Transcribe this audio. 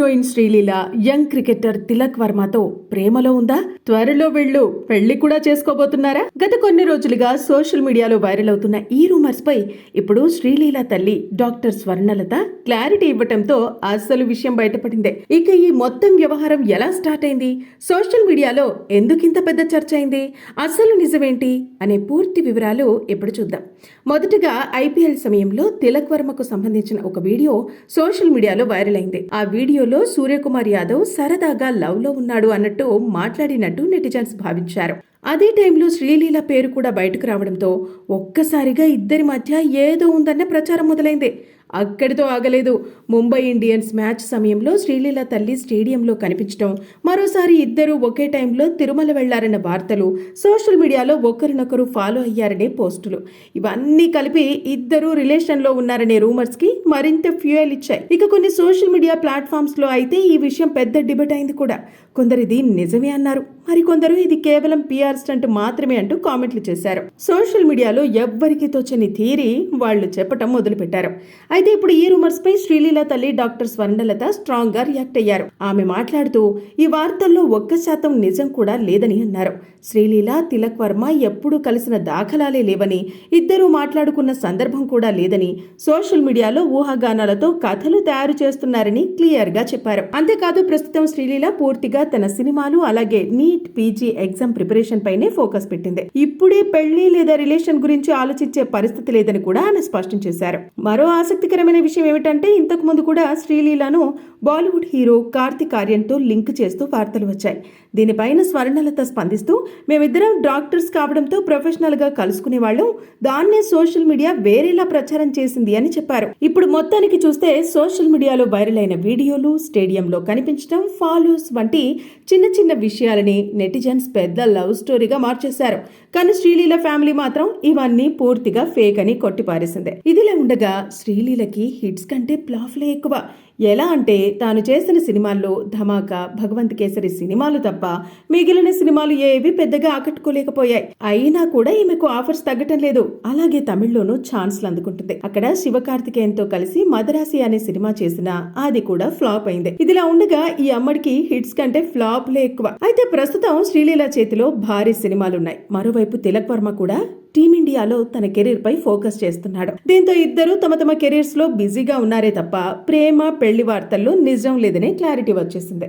Heroine Sreeleela young cricketer Tilak వర్మతో ప్రేమలో ఉందా? త్వరలో వీళ్ళు పెళ్లి కూడా చేసుకోబోతున్నారా? గత కొన్ని రోజులుగా సోషల్ మీడియాలో వైరల్ అవుతున్న ఈ రూమర్స్ పై ఇప్పుడు శ్రీలీల తల్లి డాక్టర్ స్వర్ణలత క్లారిటీ ఇవ్వటంతో అసలు విషయం బయటపడింది. ఇక ఈ మొత్తం వ్యవహారం ఎలా స్టార్ట్ అయింది, సోషల్ మీడియాలో ఎందుకింత పెద్ద చర్చ అయింది, అసలు నిజమేంటి అనే పూర్తి వివరాలు ఇప్పుడు చూద్దాం. మొదటగా ఐపీఎల్ సమయంలో తిలక్ వర్మకు సంబంధించిన ఒక వీడియో సోషల్ మీడియాలో వైరల్ అయింది. ఆ వీడియోలో సూర్యకుమార్ యాదవ్ సరదాగా లవ్ లో ఉన్నాడు అన్నట్టు మాట్లాడినట్టు నెటిజన్స్ భావించారు. అదే టైంలో శ్రీలీల పేరు కూడా బయటకు రావడంతో ఒక్కసారిగా ఇద్దరి మధ్య ఏదో ఉందన్న ప్రచారం మొదలైంది. అక్కడితో ఆగలేదు. ముంబై ఇండియన్స్ మ్యాచ్ సమయంలో శ్రీలీల తల్లి స్టేడియంలో కనిపించడం, మరోసారి ఇద్దరు ఒకే టైంలో తిరుమల వెళ్లారన్న వార్తలు, సోషల్ మీడియాలో ఒకరినొకరు ఫాలో అయ్యారనే పోస్టులు, ఇవన్నీ కలిపి ఇద్దరు రిలేషన్లో ఉన్నారనే రూమర్స్ కి మరింత ఫ్యూయల్ ఇచ్చాయి. ఇక కొన్ని సోషల్ మీడియా ప్లాట్ఫామ్స్ లో అయితే ఈ విషయం పెద్ద డిబేట్ అయింది కూడా. కొందరు ఇది నిజమే అన్నారు, మరికొందరు ఇది కేవలం పిఆర్ స్టంట్ మాత్రమే అంటూ కామెంట్లు చేశారు. సోషల్ మీడియాలో ఎవ్వరికి తోచని థియరీ వాళ్ళు చెప్పటం మొదలుపెట్టారు. అయితే ఇప్పుడు ఈ రూమర్స్ పై శ్రీలీల తల్లి డాక్టర్ స్వర్ణలత స్ట్రాంగ్ గా రియాక్ట్ అయ్యారు. ఆమె మాట్లాడుతూ ఈ వార్తల్లో 1% నిజం కూడా లేదని అన్నారు. శ్రీలీల తిలక్ వర్మ ఎప్పుడూ కలిసిన దాఖలాలే లేవని, ఇద్దరూ మాట్లాడుకున్న సందర్భం కూడా లేదని, సోషల్ మీడియాలో ఊహాగానాలతో కథలు తయారు చేస్తున్నారని క్లియర్ గా చెప్పారు. అంతేకాదు ప్రస్తుతం శ్రీలీల పూర్తిగా తన సినిమాలు అలాగే నీట్ పీజీ ఎగ్జామ్ ప్రిపరేషన్ పైనే ఫోకస్ పెట్టింది. ఇప్పుడే పెళ్లి లేదా రిలేషన్ గురించి ఆలోచించే పరిస్థితి లేదని కూడా ఆమె స్పష్టం చేశారు. మరో ఆసక్తికరమైన విషయం ఏమిటంటే ఇంతకు ముందు కూడా శ్రీలీలను బాలీవుడ్ హీరో కార్తిక్ ఆర్యన్ తో లింక్ చేస్తూ వార్తలు వచ్చాయి. దీనిపైన స్వర్ణలత స్పందిస్తూ మేమిద్దరం డాక్టర్స్ కావడంతో ప్రొఫెషనల్ గా కలుసుకునేవాళ్ళం, దాన్నే సోషల్ మీడియా వేరేలా ప్రచారం చేసింది అని చెప్పారు. ఇప్పుడు మొత్తానికి చూస్తే సోషల్ మీడియాలో వైరల్ అయిన వీడియోలు, స్టేడియంలో కనిపించడం, ఫాలోస్ వంటి చిన్న చిన్న విషయాలని నెటిజన్స్ పెద్ద లవ్ స్టోరీగా మార్చేశారు. కానీ శ్రీలీల ఫ్యామిలీ మాత్రం ఇవన్నీ పూర్తిగా ఫేక్ అని కొట్టిపారేసింది. ఇదిలా ఉండగా శ్రీలీలకి హిట్స్ కంటే ఫ్లాప్లే ఎక్కువ. ఎలా అంటే తాను చేసిన సినిమాల్లో ధమాకా, భగవంత్ కేసరి సినిమాలు తప్ప మిగిలిన సినిమాలు ఏవి పెద్దగా ఆకట్టుకోలేకపోయాయి. అయినా కూడా ఈమెకు ఆఫర్స్ తగ్గటం లేదు. అలాగే తమిళ్లోనూ ఛాన్స్లు అందుకుంటుంది. అక్కడ శివకార్తికేయన్తో కలిసి మదరాసి అనే సినిమా చేసినా అది కూడా ఫ్లాప్ అయింది. ఇదిలా ఉండగా ఈ అమ్మడికి హిట్స్ కంటే ఫ్లాప్లే ఎక్కువ. అయితే ప్రస్తుతం శ్రీలీల చేతిలో భారీ సినిమాలున్నాయి. మరోవైపు తిలక్ వర్మ కూడా టీమిండియాలో తన కెరీర్ పై ఫోకస్ చేస్తున్నాడు. దీంతో ఇద్దరు తమ తమ కెరీర్స్ లో బిజీగా ఉన్నారే తప్ప ప్రేమ పెళ్లి వార్తల్లో నిజం లేదనే క్లారిటీ వచ్చేసింది.